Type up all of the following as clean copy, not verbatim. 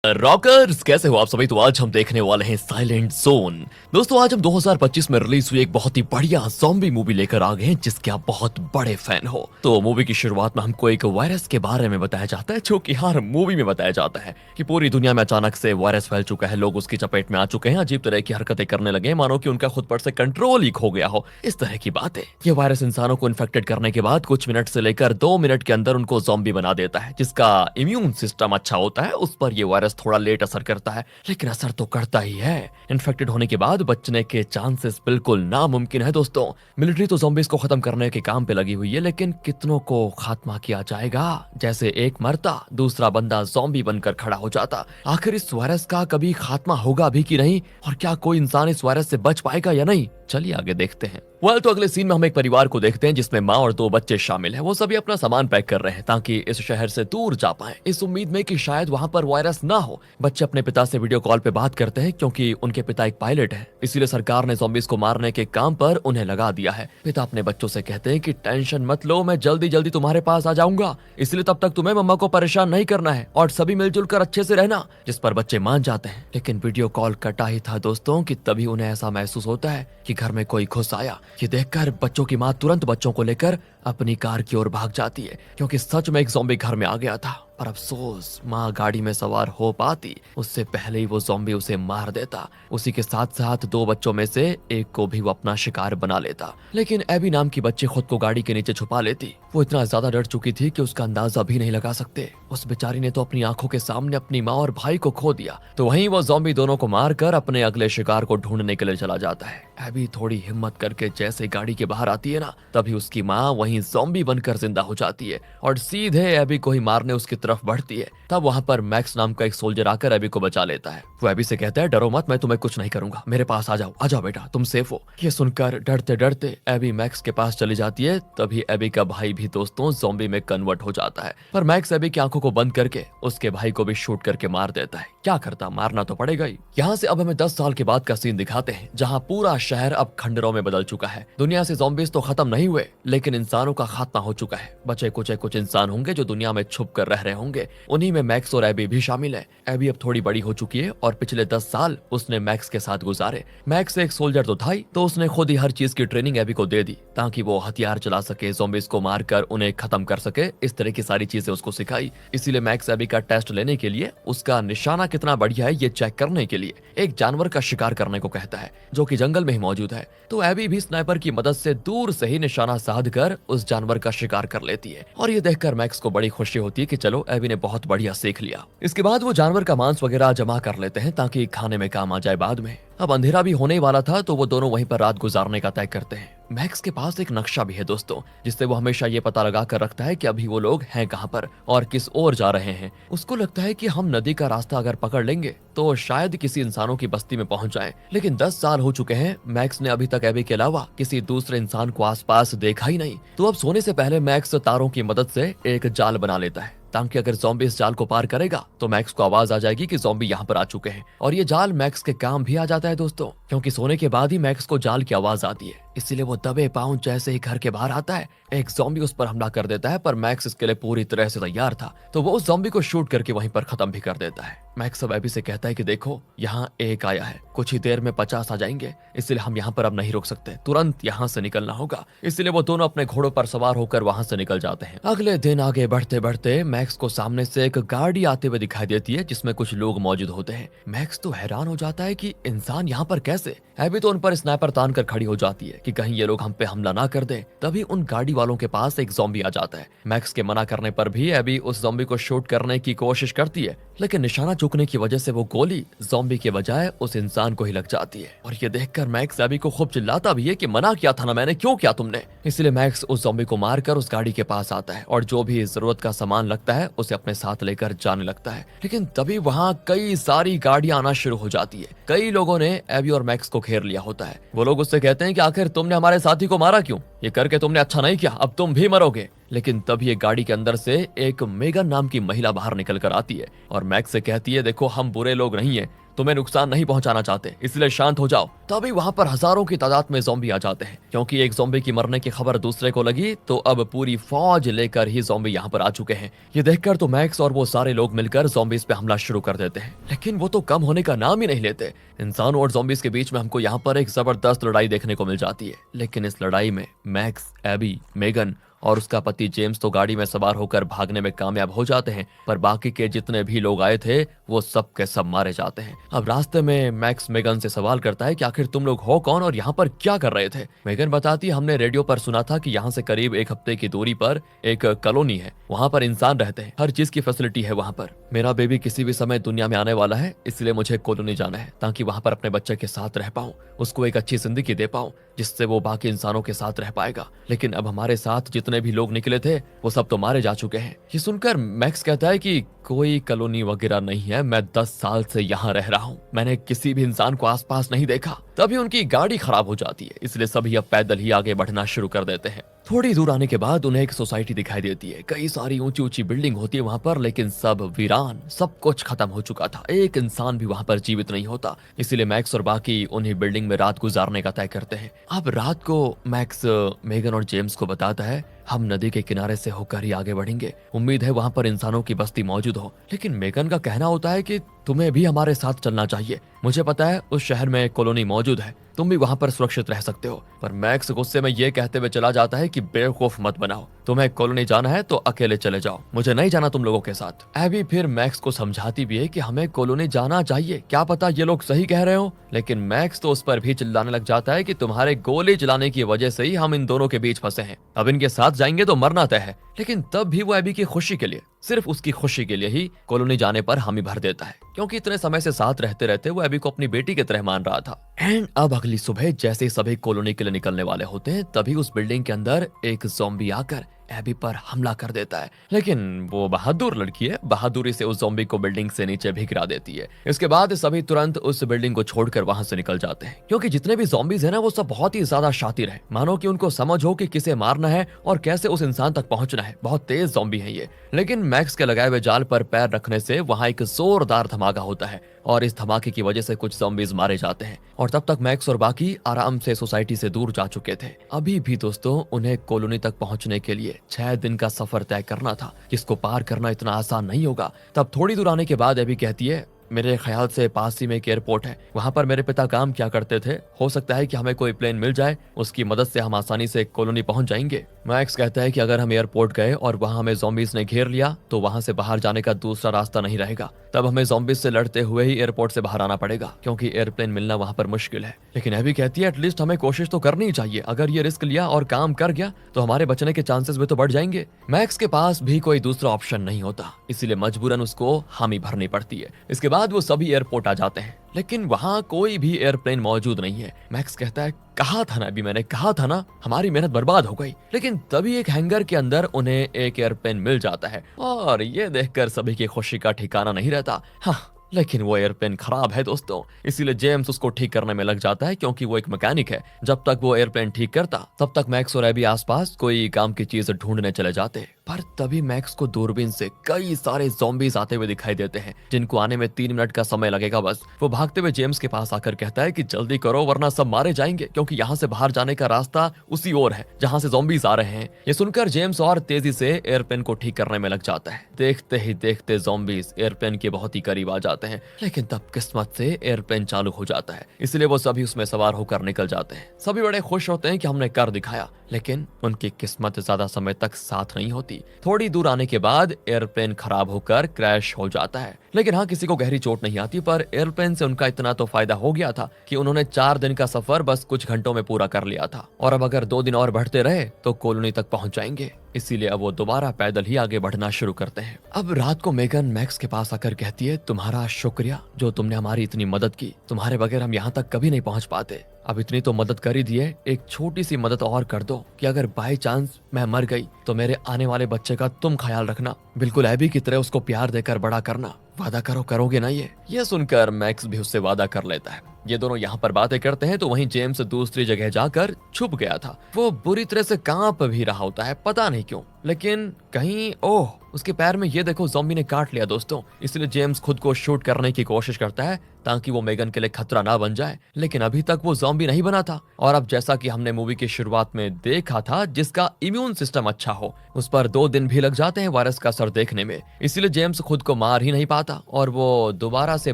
Rockers कैसे हो आप सभी। तो आज हम देखने वाले हैं साइलेंट जोन। दोस्तों आज हम 2025 में रिलीज हुई एक बहुत ही बढ़िया ज़ॉम्बी मूवी लेकर आ गए हैं जिसके आप बहुत बड़े फैन हो। तो मूवी की शुरुआत में हमको एक वायरस के बारे में बताया जाता है, जो कि हर मूवी में बताया जाता है कि पूरी दुनिया में अचानक से वायरस फैल चुका है, लोग उसकी चपेट में आ चुके हैं, अजीब तरह की हरकतें करने लगे हैं, मानो कि उनका खुद पर से कंट्रोल ही खो गया हो, इस तरह की बातें। ये वायरस इंसानों को इन्फेक्टेड करने के बाद कुछ मिनट से लेकर 2 मिनट के अंदर उनको ज़ॉम्बी बना देता है। जिसका इम्यून सिस्टम अच्छा होता है उस पर ये वायरस थोड़ा लेट असर करता है, लेकिन असर तो करता ही है। इन्फेक्टेड होने के बाद बचने के चांसेस बिल्कुल नामुमकिन है दोस्तों। मिलिट्री तो ज़ॉम्बीज को खत्म करने के काम पे लगी हुई है, लेकिन कितनों को खात्मा किया जाएगा। जैसे एक मरता दूसरा बंदा ज़ॉम्बी बनकर खड़ा हो जाता। आखिर इस वायरस का कभी खात्मा होगा भी कि नहीं, और क्या कोई इंसान इस वायरस से बच पाएगा या नहीं, चलिए आगे देखते हैं। तो अगले सीन में हम एक परिवार को देखते हैं जिसमें माँ और 2 बच्चे शामिल हैं। वो सभी अपना सामान पैक कर रहे हैं ताकि इस शहर से दूर जा पाएं, इस उम्मीद में कि शायद वहां पर वायरस ना हो। बच्चे अपने पिता से वीडियो कॉल पे बात करते हैं क्योंकि उनके पिता एक पायलट है, इसीलिए सरकार ने ज़ॉम्बीज को मारने के काम पर उन्हें लगा दिया है। पिता अपने बच्चों से कहते हैं कि टेंशन मत लो, मैं जल्दी जल्दी तुम्हारे पास आ जाऊंगा, इसलिए तब तक तुम्हें मम्मा को परेशान नहीं करना है और सभी मिलजुल कर अच्छे से रहना। जिस पर बच्चे मान जाते हैं, लेकिन वीडियो कॉल कटा ही था दोस्तों कि तभी उन्हें ऐसा महसूस होता है कि घर में कोई घुस आया। ये देखकर बच्चों की माँ तुरंत बच्चों को लेकर अपनी कार की ओर भाग जाती है, क्योंकि सच में एक ज़ॉम्बी घर में आ गया था। पर अफसोस माँ गाड़ी में सवार हो पाती उससे पहले ही वो ज़ॉम्बी उसे मार देता। उसी के साथ साथ 2 बच्चों में से एक को भी वो अपना शिकार बना लेता। लेकिन एबी नाम की बच्ची खुद को गाड़ी के नीचे छुपा लेती। वो इतना ज्यादा डर चुकी थी कि उसका अंदाजा भी नहीं लगा सकते। उस बेचारी ने तो अपनी आंखों के सामने अपनी माँ और भाई को खो दिया। तो वहीं वो ज़ॉम्बी दोनों को मारकर अपने अगले शिकार को ढूंढने के लिए चला जाता है। एबी थोड़ी हिम्मत करके जैसे गाड़ी के बाहर आती है ना, तभी उसकी माँ वहीं ज़ॉम्बी बनकर जिंदा हो जाती है और सीधे एबी को ही मारने उसकी तरफ बढ़ती है। तब वहां पर मैक्स नाम का एक सोल्जर आकर एबी को बचा लेता है। वो एबी से कहता है, डरो मत, मैं तुम्हें कुछ नहीं करूंगा, मेरे पास आ जाओ बेटा, तुम सेफ हो। ये सुनकर डरते डरते एबी मैक्स के पास चली जाती है। तभी एबी का भाई भी दोस्तों ज़ॉम्बी में कन्वर्ट हो जाता है, पर मैक्स एबी की आंखों को बंद करके उसके भाई को भी शूट करके मार देता है। क्या करता, मारना तो पड़ेगा ही। यहाँ से अब हमें 10 साल के बाद का सीन दिखाते हैं, जहाँ पूरा शहर अब खंडरों में बदल चुका है। दुनिया से ज़ॉम्बीज तो खत्म नहीं हुए, लेकिन इंसानों का खात्मा हो चुका है। बचे कुछ इंसान होंगे जो दुनिया में छुप कर रह रहे होंगे। उन्हीं में मैक्स और एबी भी शामिल है। एबी अब थोड़ी बड़ी हो चुकी है और पिछले 10 साल उसने मैक्स के साथ गुजारे। मैक्स एक सोल्जर तो था ही, तो उसने खुद ही हर चीज की ट्रेनिंग एबी को दे दी ताकि वो हथियार चला सके, ज़ॉम्बीज को मारकर उन्हें खत्म कर सके। इस तरह की सारी चीजें उसको सिखाई। इसीलिए मैक्स एबी का टेस्ट लेने के लिए, उसका निशाना कितना बढ़िया है ये चेक करने के लिए, एक जानवर का शिकार करने को कहता है जो कि जंगल में ही मौजूद है। तो एबी भी स्नाइपर की मदद से दूर से ही निशाना साध कर उस जानवर का शिकार कर लेती है। और ये देखकर मैक्स को बड़ी खुशी होती है कि चलो एबी ने बहुत बढ़िया सीख लिया। इसके बाद वो जानवर का मांस वगैरह जमा कर लेते हैं ताकि खाने में काम आ जाए बाद में। अब अंधेरा भी होने वाला था, तो वो दोनों वहीं पर रात गुजारने का तय करते हैं। मैक्स के पास एक नक्शा भी है दोस्तों, जिससे वो हमेशा ये पता लगा कर रखता है कि अभी वो लोग हैं कहां पर और किस ओर जा रहे हैं। उसको लगता है कि हम नदी का रास्ता अगर पकड़ लेंगे तो शायद किसी इंसानों की बस्ती में पहुंच जाएं। लेकिन 10 साल हो चुके हैं, मैक्स ने अभी तक एबी के अलावा किसी दूसरे इंसान को आसपास देखा ही नहीं। तो अब सोने से पहले मैक्स तारों की मदद से एक जाल बना लेता है ताकि अगर ज़ॉम्बी इस जाल को पार करेगा तो मैक्स को आवाज आ जाएगी कि ज़ॉम्बी यहाँ पर आ चुके हैं। और ये जाल मैक्स के काम भी आ जाता है दोस्तों, क्योंकि सोने के बाद ही मैक्स को जाल की आवाज आती है। इसीलिए वो दबे पांव जैसे ही घर के बाहर आता है, एक ज़ॉम्बी उस पर हमला कर देता है। पर मैक्स इसके लिए पूरी तरह से तैयार था, तो वो उस ज़ॉम्बी को शूट करके वहीं पर खत्म भी कर देता है। मैक्स अब एबी से कहता है कि देखो यहाँ एक आया है, कुछ ही देर में 50 आ जाएंगे, इसलिए हम यहाँ पर अब नहीं रुक सकते, तुरंत यहाँ से निकलना होगा। इसलिए वो दोनों अपने घोड़ों पर सवार होकर वहां से निकल जाते हैं। अगले दिन आगे बढ़ते बढ़ते मैक्स को सामने से एक गाड़ी आते हुए दिखाई देती है जिसमें कुछ लोग मौजूद होते हैं। मैक्स तो हैरान हो जाता है कि इंसान यहाँ पर कैसे। एबी तो उन पर स्नाइपर तान कर खड़ी हो जाती है कि कहीं ये लोग हम पे हमला ना कर दें। तभी उन गाड़ी वालों के पास एक ज़ॉम्बी आ जाता है। मैक्स के मना करने पर भी एबी उस ज़ॉम्बी को शूट करने की कोशिश करती है, लेकिन निशाना चूकने की वजह से वो गोली ज़ॉम्बी के बजाय उस इंसान को ही लग जाती है। और ये देखकर मैक्स एबी को खूब चिल्लाता भी है कि मना किया था ना मैंने, क्यों किया तुमने। इसलिए मैक्स उस ज़ॉम्बी को मारकर उस गाड़ी के पास आता है और जो भी जरूरत का सामान लगता है उसे अपने साथ लेकर जाने लगता है। लेकिन तभी वहाँ कई सारी गाड़ियां आना शुरू हो जाती है। कई लोगों ने एबी और मैक्स को घेर लिया होता है। वो लोग उससे कहते हैं कि आखिर तुमने हमारे साथी को मारा क्यों, ये करके तुमने अच्छा नहीं किया, अब तुम भी मरोगे। लेकिन तभी एक गाड़ी के अंदर से एक मेगन नाम की महिला बाहर निकल कर आती है और मैक्स से कहती है, देखो हम बुरे लोग नहीं है, तुम्हें नुकसान नहीं पहुंचाना चाहते, इसलिए शांत हो जाओ। तभी वहां पर हजारों की तादाद में ज़ॉम्बी आ जाते हैं। क्योंकि एक ज़ॉम्बी की मरने की खबर दूसरे को लगी तो अब पूरी फौज लेकर ही ज़ॉम्बी यहाँ पर आ चुके हैं। ये देखकर तो मैक्स और वो सारे लोग मिलकर ज़ॉम्बीज पे हमला शुरू कर देते हैं, लेकिन वो तो कम होने का नाम ही नहीं लेते। इंसानों और ज़ॉम्बीज के बीच में हमको यहाँ पर एक जबरदस्त लड़ाई देखने को मिल जाती है। लेकिन इस लड़ाई में मैक्स, एबी, मेगन और उसका पति जेम्स तो गाड़ी में सवार होकर भागने में कामयाब हो जाते हैं, पर बाकी के जितने भी लोग आए थे वो सब के सब मारे जाते हैं। अब रास्ते में मैक्स मेगन से सवाल करता है कि आखिर तुम लोग हो कौन और यहाँ पर क्या कर रहे थे। मेगन बताती, हमने रेडियो पर सुना था कि यहाँ से करीब 1 हफ्ते की दूरी पर एक कॉलोनी है, वहाँ पर इंसान रहते हैं, हर चीज की फैसिलिटी है वहाँ पर। मेरा बेबी किसी भी समय दुनिया में आने वाला है, इसलिए मुझे कॉलोनी जाना है ताकि वहाँ पर अपने बच्चे के साथ रह पाऊं, उसको एक अच्छी जिंदगी दे पाऊं जिससे वो बाकी इंसानों के साथ रह पाएगा। लेकिन अब हमारे साथ जितने भी लोग निकले थे वो सब तो मारे जा चुके हैं। ये सुनकर मैक्स कहता है कि कोई कॉलोनी वगैरह नहीं है, मैं 10 साल से यहाँ रह रहा हूँ, मैंने किसी भी इंसान को आसपास नहीं देखा। तभी उनकी गाड़ी खराब हो जाती है, इसलिए सभी अब पैदल ही आगे बढ़ना शुरू कर देते हैं। थोड़ी दूर आने के बाद उन्हें एक सोसाइटी दिखाई देती है। कई सारी ऊंची ऊंची बिल्डिंग होती है वहां पर, लेकिन सब वीरान, सब कुछ खत्म हो चुका था, एक इंसान भी वहां पर जीवित नहीं होता। इसीलिए मैक्स और बाकी उन्हीं बिल्डिंग में रात गुजारने का तय करते हैं। अब रात को मैक्स मेगन और जेम्स को बताता है, हम नदी के किनारे से होकर ही आगे बढ़ेंगे, उम्मीद है वहां पर इंसानों की बस्ती मौजूद हो। लेकिन मेगन का कहना होता है कि तुम्हें भी हमारे साथ चलना चाहिए, मुझे पता है उस शहर में एक कॉलोनी मौजूद है, तुम भी वहां पर सुरक्षित रह सकते हो। पर मैक्स गुस्से में ये कहते हुए चला जाता है कि बेवकूफ मत बनाओ, तुम्हें कॉलोनी जाना है तो अकेले चले जाओ, मुझे नहीं जाना तुम लोगों के साथ। एबी फिर मैक्स को समझाती भी है कि हमें कॉलोनी जाना चाहिए, क्या पता ये लोग सही कह रहे हो। लेकिन मैक्स तो उस पर भी चिल्लाने लग जाता है कि तुम्हारे गोली चलाने की वजह से ही हम इन दोनों के बीच फंसे हैं, अब इनके साथ जाएंगे तो मरना तय है। लेकिन तब भी वो एबी की खुशी के लिए, सिर्फ उसकी खुशी के लिए ही कॉलोनी जाने पर हामी भर देता है, क्योंकि इतने समय से साथ रहते रहते वो एबी को अपनी बेटी की तरह मान रहा था। एंड अब अगली सुबह जैसे ही सभी कॉलोनी के लिए निकलने वाले होते हैं, तभी उस बिल्डिंग के अंदर एक ज़ॉम्बी आकर एबी पर हमला कर देता है। लेकिन वो बहादुर लड़की है, बहादुरी से उस ज़ॉम्बी को बिल्डिंग से नीचे भी गिरा देती है। इसके बाद सभी तुरंत उस बिल्डिंग को छोड़कर वहां से निकल जाते हैं, क्योंकि जितने भी ज़ॉम्बीज हैं ना वो सब बहुत ही ज्यादा शातिर हैं, मानो कि उनको समझ हो कि किसे मारना है और कैसे उस इंसान तक पहुंचना है। बहुत तेज ज़ॉम्बी हैं ये। लेकिन मैक्स के लगाए हुए जाल पर पैर रखने से वहां एक जोरदार धमाका होता है और इस धमाके की वजह से कुछ ज़ॉम्बीज मारे जाते हैं। और तब तक मैक्स और बाकी आराम से सोसाइटी से दूर जा चुके थे। अभी भी दोस्तों उन्हें कॉलोनी तक पहुंचने के लिए 6 दिन का सफर तय करना था, जिसको पार करना इतना आसान नहीं होगा। तब थोड़ी दूर आने के बाद एबी कहती है, मेरे ख्याल से पास ही में एक एयरपोर्ट है, वहां पर मेरे पिता काम किया करते थे, हो सकता है कि हमें कोई प्लेन मिल जाए, उसकी मदद से हम आसानी से कॉलोनी पहुंच जाएंगे। मैक्स कहता है कि अगर हम एयरपोर्ट गए और वहां हमें ज़ॉम्बीज ने घेर लिया तो वहां से बाहर जाने का दूसरा रास्ता नहीं रहेगा, तब हमें ज़ॉम्बीज से लड़ते हुए ही एयरपोर्ट से बाहर आना पड़ेगा, क्योंकि एयरप्लेन मिलना वहां पर मुश्किल है। लेकिन एबी कहती है, एटलीस्ट हमें कोशिश तो करनी ही चाहिए, अगर ये रिस्क लिया और काम कर गया तो हमारे बचने के चांसेस भी तो बढ़ जाएंगे। मैक्स के पास भी कोई दूसरा ऑप्शन नहीं होता, इसीलिए मजबूरन उसको हामी भरनी पड़ती है। इसके बाद वो सभी एयरपोर्ट आ जाते हैं, लेकिन वहां कोई भी एयरप्लेन मौजूद नहीं है। मैक्स कहता है, कहा था ना अभी, मैंने कहा था ना, हमारी मेहनत बर्बाद हो गई। लेकिन तभी एक हैंगर के अंदर उन्हें एक एयरप्लेन मिल जाता है और ये देखकर सभी की खुशी का ठिकाना नहीं रहता। हाँ, लेकिन वो एयरप्लेन खराब है दोस्तों, इसीलिए जेम्स उसको ठीक करने में लग जाता है, क्योंकि वो एक मैकेनिक है। जब तक वो एयरप्लेन ठीक करता तब तक मैक्स और एबी आसपास कोई काम की चीज ढूंढने चले जाते। पर तभी मैक्स को दूरबीन से कई सारे ज़ॉम्बीज आते हुए दिखाई देते हैं, जिनको आने में 3 मिनट का समय लगेगा बस। वो भागते हुए जेम्स के पास आकर कहता है कि जल्दी करो वरना सब मारे जाएंगे, क्योंकि यहाँ से बाहर जाने का रास्ता उसी ओर है जहाँ से ज़ॉम्बीज आ रहे हैं। ये सुनकर जेम्स और तेजी से एयरप्लेन को ठीक करने में लग जाता है। देखते ही देखते ज़ॉम्बीज एयरप्लेन के बहुत ही करीब आ जाते हैं, लेकिन तब किस्मत से एयरप्लेन चालू हो जाता है, इसलिए वो सभी उसमें सवार होकर निकल जाते हैं। सभी बड़े खुश होते हैं कि हमने कर दिखाया, लेकिन उनकी किस्मत ज्यादा समय तक साथ नहीं होती। थोड़ी दूर आने के बाद एयरप्लेन खराब होकर क्रैश हो जाता है। लेकिन हाँ, किसी को गहरी चोट नहीं आती, पर एयरप्लेन से उनका इतना तो फायदा हो गया था कि उन्होंने 4 दिन का सफर बस कुछ घंटों में पूरा कर लिया था, और अब अगर 2 दिन और बढ़ते रहे तो कॉलोनी तक पहुंच जाएंगे। इसीलिए अब वो दोबारा पैदल ही आगे बढ़ना शुरू करते हैं। अब रात को मेगन मैक्स के पास आकर कहती है, तुम्हारा शुक्रिया जो तुमने हमारी इतनी मदद की, तुम्हारे बगैर हम यहाँ तक कभी नहीं पहुँच पाते। अब इतनी तो मदद कर ही दी है, एक छोटी सी मदद और कर दो कि अगर बाय चांस मैं मर गई तो मेरे आने वाले बच्चे का तुम ख्याल रखना, बिल्कुल एबी की तरह उसको प्यार देकर बड़ा करना। वादा करो, करोगे ना? ये सुनकर मैक्स भी उससे वादा कर लेता है। ये दोनों यहाँ पर बातें करते हैं तो वहीं जेम्स दूसरी जगह जाकर छुप गया था। वो बुरी तरह से कांप भी रहा होता है, पता नहीं क्यों, लेकिन कहीं ओह, उसके पैर में ये देखो ज़ॉम्बी ने काट लिया दोस्तों। इसलिए जेम्स खुद को शूट करने की कोशिश करता है, ताकि वो मेगन के लिए खतरा ना बन जाए, लेकिन अभी तक वो ज़ॉम्बी नहीं बना था। और अब जैसा कि हमने मूवी की शुरुआत में देखा था, जिसका इम्यून सिस्टम अच्छा हो उस पर 2 दिन भी लग जाते हैं वायरस का असर देखने में। इसीलिए जेम्स खुद को मार ही नहीं पाता और वो दोबारा से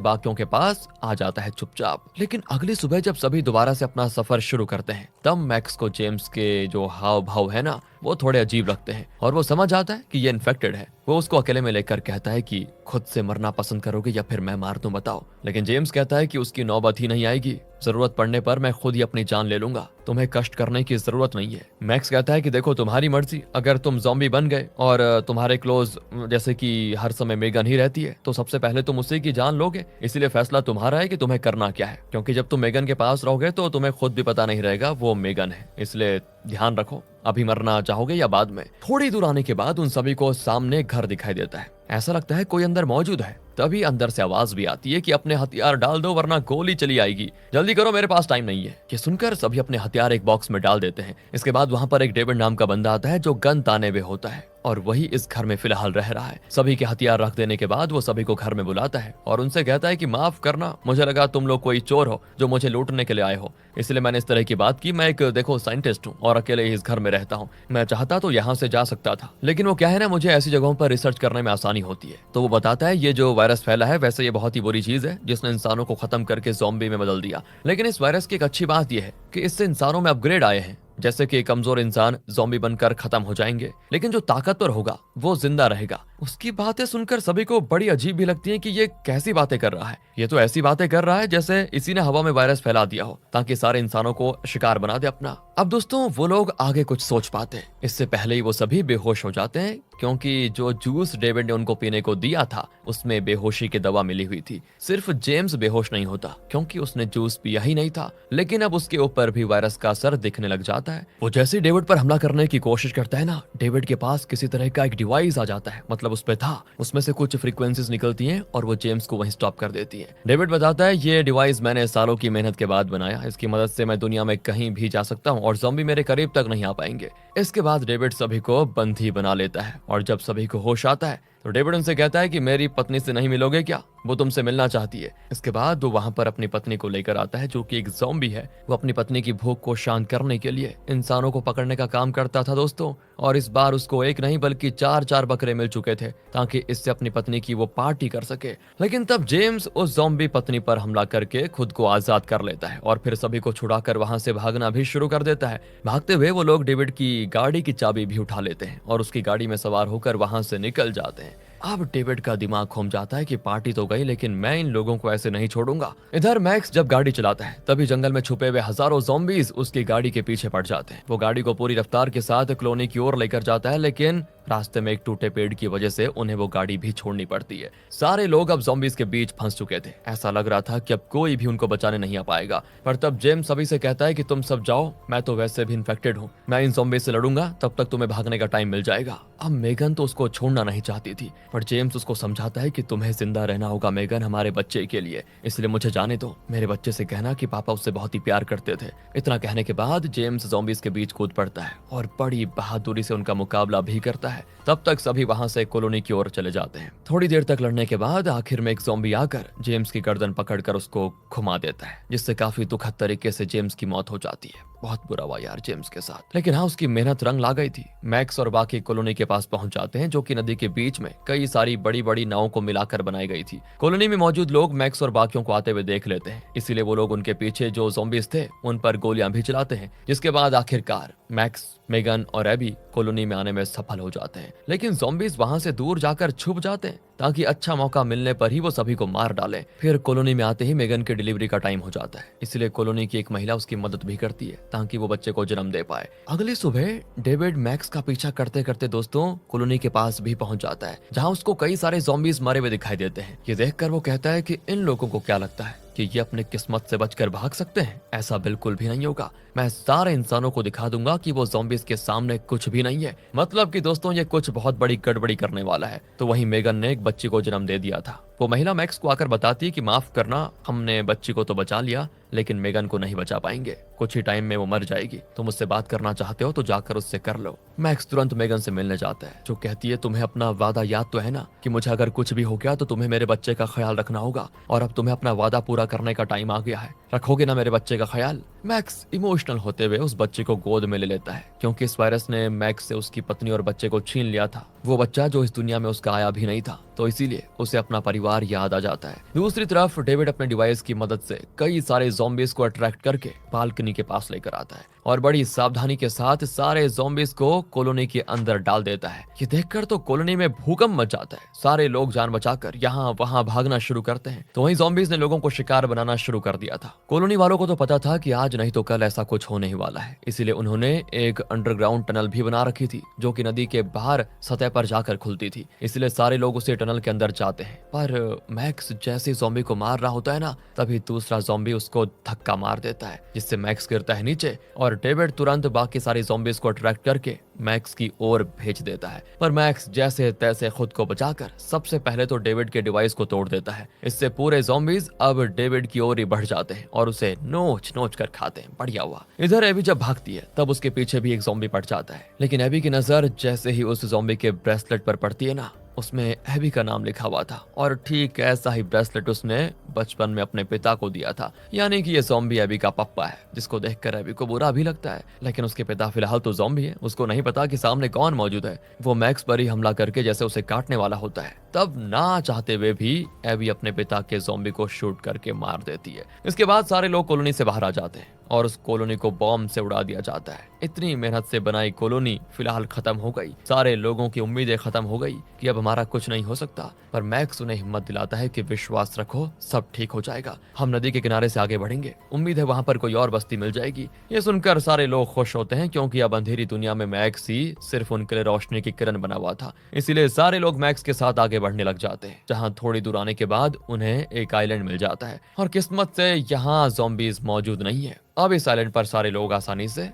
बाकियों के पास आ जाता है चुपचाप। लेकिन अगली सुबह जब सभी दोबारा से अपना सफर शुरू करते हैं, तब मैक्स को जेम्स के जो हाव भाव है ना, वो थोड़े अजीब लगते हैं और वो समझ आता है कि ये इन्फेक्टेड है। वो उसको अकेले में लेकर कहता है कि खुद से मरना पसंद करोगे या फिर मैं मार दूं, बताओ। लेकिन जेम्स कहता है कि उसकी नौबत ही नहीं आएगी, जरूरत पड़ने पर मैं खुद ही अपनी जान ले लूंगा, तुम्हें कष्ट करने की जरूरत नहीं है। मैक्स कहता है कि देखो तुम्हारी मर्जी, अगर तुम ज़ॉम्बी बन गए और तुम्हारे क्लोज जैसे कि हर समय मेगन ही रहती है, तो सबसे पहले तुम उसी की जान लोगे। इसीलिए फैसला तुम्हारा है कि तुम्हें करना क्या है, क्योंकि जब तुम मेगन के पास रहोगे तो तुम्हें खुद भी पता नहीं रहेगा वो मेगन है। इसलिए ध्यान रखो, अभी मरना चाहोगे या बाद में। थोड़ी दूर आने के बाद उन सभी को सामने घर दिखाई देता है। ऐसा लगता है कोई अंदर मौजूद है। तभी अंदर से आवाज भी आती है कि अपने हथियार डाल दो वरना गोली चली आएगी, जल्दी करो मेरे पास टाइम नहीं है। ये सुनकर सभी अपने हथियार एक बॉक्स में डाल देते हैं। इसके बाद वहां पर एक डेविड नाम का बंदा आता है जो गन ताने हुए होता है और वही इस घर में फिलहाल रह रहा है। सभी के हथियार रख देने के बाद वो सभी को घर में बुलाता है और उनसे कहता है कि माफ करना, मुझे लगा तुम लोग कोई चोर हो जो मुझे लूटने के लिए आए हो, इसलिए मैंने इस तरह की बात की। मैं एक देखो साइंटिस्ट हूँ और अकेले ही इस घर में रहता हूँ। मैं चाहता तो यहाँ से जा सकता था, लेकिन वो क्या है ना, मुझे ऐसी जगहों पर रिसर्च करने में आसानी होती है। तो वो बताता है ये जो वायरस फैला है वैसे ये बहुत ही बुरी चीज है जिसने इंसानों को खत्म करके ज़ॉम्बी में बदल दिया, लेकिन इस वायरस की एक अच्छी बात यह है कि इससे इंसानों में अपग्रेड आए हैं। जैसे कि कमजोर इंसान ज़ॉम्बी बनकर खत्म हो जाएंगे, लेकिन जो ताकतवर होगा वो जिंदा रहेगा। उसकी बातें सुनकर सभी को बड़ी अजीब भी लगती हैं कि ये कैसी बातें कर रहा है। ये तो ऐसी बातें कर रहा है जैसे इसी ने हवा में वायरस फैला दिया हो ताकि सारे इंसानों को शिकार बना दे अपना। अब दोस्तों वो लोग आगे कुछ सोच पाते हैं, इससे पहले ही वो सभी बेहोश हो जाते हैं, क्योंकि जो जूस डेविड ने उनको पीने को दिया था उसमें बेहोशी की दवा मिली हुई थी। सिर्फ जेम्स बेहोश नहीं होता क्योंकि उसने जूस पिया ही नहीं था, लेकिन अब उसके ऊपर भी वायरस का असर दिखने लग जाता है। वो जैसे डेविड पर हमला करने की कोशिश करता है ना, डेविड के पास किसी तरह का एक डिवाइस आ जाता है, मतलब उस पे था, उसमें से कुछ फ्रीक्वेंसीज निकलती हैं और वो जेम्स को वहीं स्टॉप कर देती है। डेविड बताता है ये डिवाइस मैंने सालों की मेहनत के बाद बनाया, इसकी मदद से मैं दुनिया में कहीं भी जा सकता हूँ और ज़ॉम्बी मेरे करीब तक नहीं आ पाएंगे। इसके बाद डेविड सभी को बंदी बना लेता है और जब सभी को होश आता है तो डेविड उनसे कहता है कि मेरी पत्नी से नहीं मिलोगे क्या, वो तुमसे मिलना चाहती है। इसके बाद वो वहां पर अपनी पत्नी को लेकर आता है जो कि एक ज़ॉम्बी है। वो अपनी पत्नी की भूख को शांत करने के लिए इंसानों को पकड़ने का काम करता था दोस्तों, और इस बार उसको एक नहीं बल्कि 4-4 बकरे मिल चुके थे ताकि इससे अपनी पत्नी की वो पार्टी कर सके। लेकिन तब जेम्स उस ज़ॉम्बी पत्नी पर हमला करके खुद को आजाद कर लेता है और फिर सभी को छुड़ाकर वहां से भागना भी शुरू कर देता है। भागते हुए वो लोग डेविड की गाड़ी की चाबी भी उठा लेते हैं और उसकी गाड़ी में सवार होकर वहां से निकल जाते हैं। अब डेविड का दिमाग घूम जाता है कि पार्टी तो गई, लेकिन मैं इन लोगों को ऐसे नहीं छोड़ूंगा। इधर मैक्स जब गाड़ी चलाता है तभी जंगल में छुपे हुए हजारों ज़ॉम्बीज उसकी गाड़ी के पीछे पड़ जाते हैं। वो गाड़ी को पूरी रफ्तार के साथ कॉलोनी की ओर लेकर जाता है, लेकिन रास्ते में एक टूटे पेड़ की वजह से उन्हें वो गाड़ी भी छोड़नी पड़ती है। सारे लोग अब ज़ॉम्बीज के बीच फंस चुके थे। ऐसा लग रहा था कि अब कोई भी उनको बचाने नहीं आ पाएगा। पर तब जेम्स सभी से कहता है कि तुम सब जाओ, मैं तो वैसे भी इन्फेक्टेड हूँ, मैं इन ज़ॉम्बीज से लड़ूंगा, तब तक तुम्हें भागने का टाइम मिल जाएगा। अब मेगन तो उसको छोड़ना नहीं चाहती थी, पर जेम्स उसको समझाता है कि तुम्हें जिंदा रहना होगा मेगन, हमारे बच्चे के लिए, इसलिए मुझे जाने दो। मेरे बच्चे से कहना कि पापा उससे बहुत ही प्यार करते थे। इतना कहने के बाद जेम्स ज़ॉम्बीज के बीच कूद पड़ता है और बड़ी बहादुरी से उनका मुकाबला भी करता है। तब तक सभी वहां से कॉलोनी की ओर चले जाते हैं। थोड़ी देर तक लड़ने के बाद आखिर में एक ज़ॉम्बी आकर जेम्स की गर्दन पकड़कर उसको घुमा देता है, जिससे काफी दुखद तरीके से जेम्स की मौत हो जाती है। बहुत बुरा हुआ यार जेम्स के साथ, लेकिन हाँ उसकी मेहनत रंग ला गई थी। मैक्स और बाकी कॉलोनी के पास पहुंच जाते हैं जो कि नदी के बीच में कई सारी बड़ी बड़ी नावों को मिलाकर बनाई गई थी। कॉलोनी में मौजूद लोग मैक्स और बाकियों को आते हुए देख लेते हैं, इसीलिए वो लोग उनके पीछे जो ज़ॉम्बीज थे उन पर गोलियां भी चलाते हैं। जिसके बाद आखिरकार मैक्स, मेगन और एबी कॉलोनी में आने में सफल हो जाते हैं, लेकिन ज़ॉम्बीज वहां से दूर जाकर छुप जाते हैं ताकि अच्छा मौका मिलने पर ही वो सभी को मार डाले। फिर कॉलोनी में आते ही मेगन की डिलीवरी का टाइम हो जाता है, इसलिए कॉलोनी की एक महिला उसकी मदद भी करती है ताकि वो बच्चे को जन्म दे पाए। अगली सुबह डेविड मैक्स का पीछा करते करते दोस्तों कॉलोनी के पास भी पहुंच जाता है, जहां उसको कई सारे ज़ॉम्बीज मरे हुए दिखाई देते हैं। ये देखकर वो कहता है कि इन लोगों को क्या लगता है कि ये अपने किस्मत से बचकर भाग सकते हैं? ऐसा बिल्कुल भी नहीं होगा। मैं सारे इंसानों को दिखा दूंगा कि वो ज़ॉम्बीज के सामने कुछ भी नहीं है। मतलब कि दोस्तों ये कुछ बहुत बड़ी गड़बड़ी करने वाला है। तो वहीं मेगन ने एक बच्ची को जन्म दे दिया था। वो महिला मैक्स को आकर बताती है कि माफ करना, हमने बच्ची को तो बचा लिया लेकिन मेगन को नहीं बचा पाएंगे। कुछ ही टाइम में वो मर जाएगी। तुम उससे बात करना चाहते हो तो जाकर उससे कर लो। मैक्स तुरंत मेगन से मिलने जाता है, जो कहती है तुम्हें अपना वादा याद तो है ना कि मुझे अगर कुछ भी हो गया तो तुम्हें मेरे बच्चे का ख्याल रखना होगा, और अब तुम्हें अपना वादा पूरा करने का टाइम आ गया है। रखोगे ना मेरे बच्चे का ख्याल? मैक्स इमोशनल होते हुए उस बच्चे को गोद में ले लेता है, क्योंकि इस वायरस ने मैक्स से उसकी पत्नी और बच्चे को छीन लिया था। वो बच्चा जो इस दुनिया में उसका आया भी नहीं था, तो इसीलिए उसे अपना परिवार याद आ जाता है। दूसरी तरफ डेविड अपने डिवाइस की मदद से कई सारे ज़ॉम्बीज को अट्रैक्ट करके बालकनी के पास लेकर आता है और बड़ी सावधानी के साथ सारे ज़ॉम्बीज को कॉलोनी के अंदर डाल देता है। ये देखकर तो कॉलोनी में भूकंप मच जाता है। सारे लोग जान बचाकर यहाँ वहाँ भागना शुरू करते हैं। तो वहीं ज़ॉम्बीज ने लोगों को शिकार बनाना शुरू कर दिया था। कॉलोनी वालों को तो पता था कि आज नहीं तो कल ऐसा कुछ होने ही वाला है, इसीलिए उन्होंने एक अंडरग्राउंड टनल भी बना रखी थी, जो कि नदी के बाहर सतह पर जाकर खुलती थी। इसलिए सारे लोग उसे टनल के अंदर जाते हैं। पर मैक्स जैसे ज़ॉम्बी को मार रहा होता है ना, तभी दूसरा ज़ॉम्बी उसको धक्का मार देता है, जिससे मैक्स गिरता है नीचे और डेविड तुरंत बाकी सारे ज़ॉम्बीज को अट्रैक्ट करके मैक्स की ओर भेज देता है। पर मैक्स जैसे तैसे खुद को बचाकर सबसे पहले तो डेविड के डिवाइस को तोड़ देता है। इससे पूरे ज़ॉम्बीज अब डेविड की ओर ही बढ़ जाते हैं और उसे नोच नोच कर खाते हैं। बढ़िया हुआ। इधर एबी जब भागती है तब उसके पीछे भी एक ज़ॉम्बी पड़ जाता है, लेकिन एबी की नजर जैसे ही उस ज़ॉम्बी के ब्रेसलेट पर पड़ती है ना, उसमें एबी का नाम लिखा हुआ था, और ठीक ऐसा ही ब्रेसलेट उसने बचपन में अपने पिता को दिया था। यानी कि ये ज़ॉम्बी एबी का पप्पा है, जिसको देखकर एबी को बुरा भी लगता है, लेकिन उसके पिता फिलहाल तो ज़ॉम्बी है, उसको नहीं पता कि सामने कौन मौजूद है। वो मैक्स पर ही हमला करके जैसे उसे काटने वाला होता है, तब ना चाहते हुए भी एबी अपने पिता के ज़ॉम्बी को शूट करके मार देती है। इसके बाद सारे लोग कॉलोनी से बाहर आ जाते हैं और उस कॉलोनी को बॉम्ब से उड़ा दिया जाता है। इतनी मेहनत से बनाई कॉलोनी फिलहाल खत्म हो गई। सारे लोगों की उम्मीदें खत्म हो गई कि अब हमारा कुछ नहीं हो सकता। पर मैक्स उन्हें हिम्मत दिलाता है कि विश्वास रखो, सब ठीक हो जाएगा। हम नदी के किनारे से आगे बढ़ेंगे, उम्मीद है वहां पर कोई और बस्ती मिल जाएगी। ये सुनकर सारे लोग खुश होते हैं, क्योंकि अब अंधेरी दुनिया में मैक्स ही सिर्फ उनके लिए रोशनी की किरण बना हुआ था। इसीलिए सारे लोग मैक्स के साथ आगे बढ़ने लग जाते हैं, जहाँ थोड़ी दूर आने के बाद उन्हें एक आइलैंड मिल जाता है और किस्मत से यहाँ ज़ॉम्बीज मौजूद नहीं है। अब इस आइलैंड पर सारे लोग आसानी से